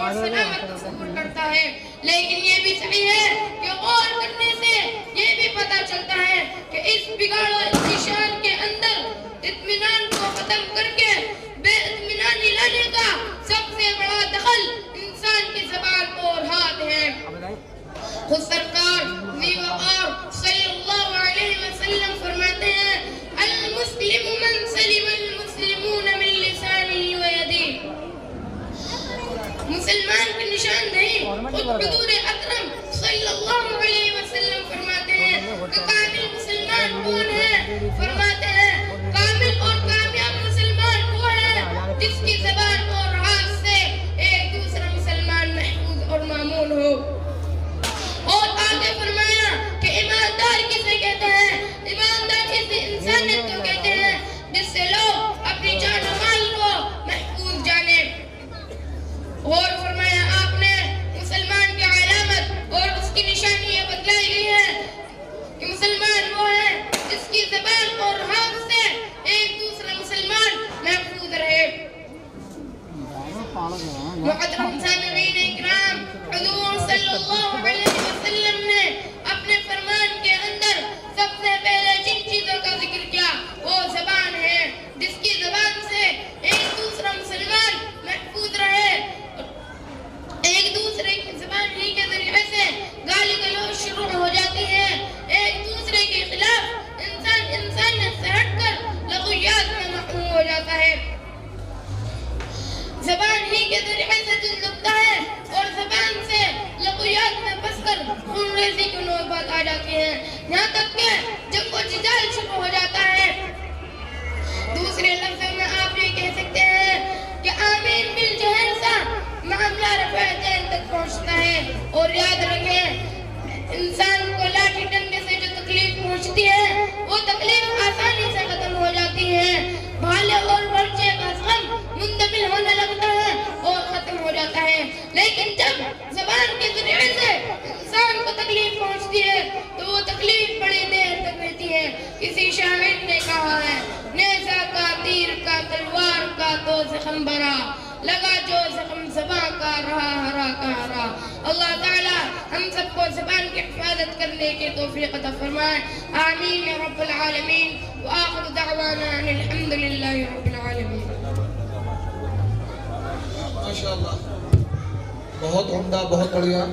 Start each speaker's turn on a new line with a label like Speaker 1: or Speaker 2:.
Speaker 1: اور سلامت تصور کرتا ہے، لیکن یہ بھی صحیح ہے کہ غور کرنے سے یہ بھی پتہ چلتا ہے کہ اس بگاڑ و انتشار کے اندر اطمینان کو ختم کر کے بے اطمینانی لانے کا سب سے بڑا دخل انسان کی زبان اور ہاتھ ہے۔ خود سرکار ذی وقار صلی اللہ علیہ وسلم فرماتے ہیں المسلم من سلم المسلمون من لسانه و یدیہ۔ مسلمان کی نشاندہی خود حضور اکرم صلی اللہ علیہ وسلم فرماتے ہیں کہ کامل مسلمان کون ہے؟ فرماتے ہیں کامل اور کامیاب مسلمان وہ ہے جس کی زبان اور ہاتھ سے ایک دوسرا مسلمان محفوظ اور مامون ہو۔ اور آگے فرمایا کہ ایماندار کسے کہتے ہیں؟ ایماندار کسی انسانیت کو کہتے ہیں جس سے لوگ اپنی جان و مال کو محفوظ جانے۔ اور فرمایا آپ نے مسلمان کی علامت اور اس کی نشانی یہ بتلائی گئی ہے کہ مسلمان وہ ہے جس کی زبان اور ہاتھ سے ایک دوسرا مسلمان محفوظ رہے۔ محترم سامعین اکرام، حضور صلی اللہ علیہ وسلم نے اپنے فرمان کے اندر سب سے پہلے جن چیزوں کا ذکر کیا وہ زبان ہے، جس کی زبان سے ایک دوسرا مسلمان محفوظ رہے۔ ایک دوسرے کی زبان ہی کے ذریعے سے گالی گلوچ شروع ہو جاتی ہے، ایک دوسرے کے خلاف انسان انسانیت سے ہٹ کر لغویات میں مقروض ہو جاتا ہے۔ زبان ہی کے ذریعے سے دل دکھتا ہے اور زبان سے لغویات میں پھنس کر خون ریزی کی نوبت آ جاتی ہے، یہاں تک کہ جب وہ جدال شروع ہو جاتا ہے۔ دوسرے لفظوں میں آپ یہ کہہ سکتے ہیں کہ آمین بالجہر سا معاملہ رفع دین تک پہنچتا ہے۔ اور یاد رکھیں انسان کو لاٹھی ڈنڈے سے جو تکلیف پہنچتی ہے وہ تکلیف آسانی سے ختم ہو جاتی ہے، بھالے اور ورچے کا غم مندمل ہونے لگتا ہے اور ختم ہو جاتا ہے۔ لیکن جب زبان کے ذریعے سے انسان کو تکلیف پہنچتی ہے تو وہ تکلیف بڑی دیر تک رہتی ہے۔ کسی شاعر نے کہا ہے نیزہ کا تیر کا تلوار کا تو زخم بھرا، لگا جو زخم زباں کا رہا ہرا کا ہرا۔ اللہ تعالی ہم سب کو زبان کی حفاظت کرنے کی توفیق عطا فرمائے، آمین یا رب العالمین۔ وآخر دعوانا ان الحمدللہ رب العالمین۔
Speaker 2: ماشاءاللہ، بہت عمدہ، بہت بڑھیا۔